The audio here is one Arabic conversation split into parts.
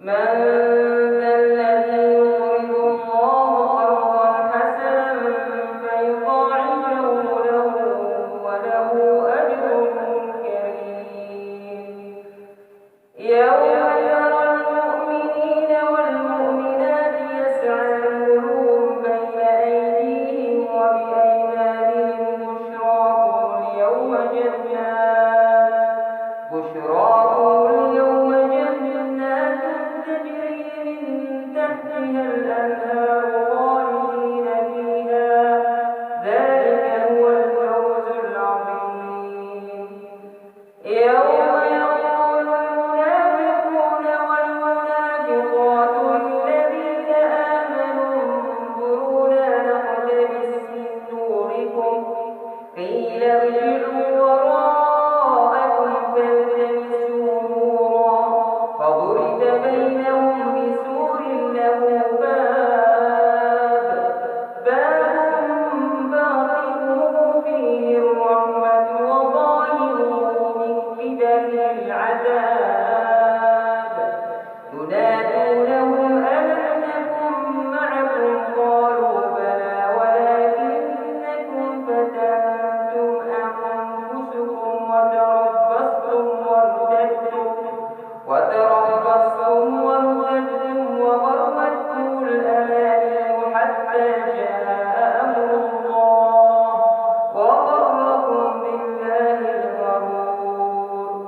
ذا الذي يقرض الله قرضا حسنا فيضاعفه له وله أجر كريم. يوم ترى المؤمنين والمؤمنات يسعى نورهم بين أيديهم وبأيمانهم بشراكم اليوم جنات تجري من تحتها الأنهار خالدين فيها ذلك هو الفوز العظيم. يوم يقول المنافقون والمنافقات للذين آمنوا انظرونا نقتبس من نوركم قيل ارجعوا وراءكم فالتمسوا نورا فضرب بينهم بسور له باب باطنه فيه الرحمة وظاهره من قبله العذاب. ينادونهم ألم نكن معكم قالوا بلى ولكنكم فتنتم أنفسكم وتربصتم وارتدتم وغرتكم الأماني حتى جاء أمر الله وغركم بالله الغرور.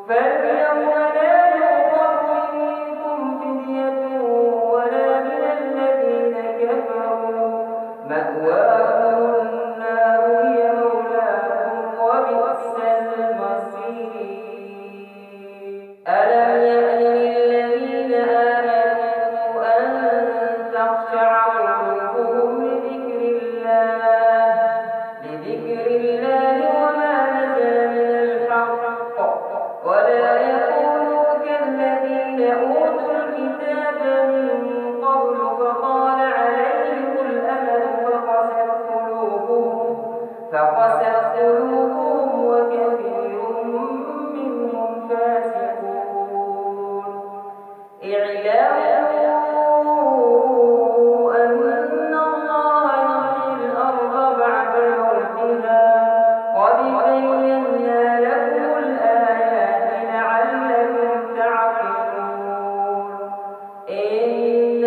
فاليوم لا يؤخذ منكم فدية ولا من الذين كفروا مأواكم النار هي مولاكم وبئس المصير. ألم يأن للذين آمنوا أن تخشع قلوبهم لذكر الله وما نزل من الحق ولا يكونوا كالذين أوتوا الكتاب من قبل فطال عليهم الأمد فقست قلوبهم وكثير منهم فاسقون. اعلموا أن الله يحيي الأرض بعد موتها قد بينا لكم الآيات لعلكم تعقلون. إن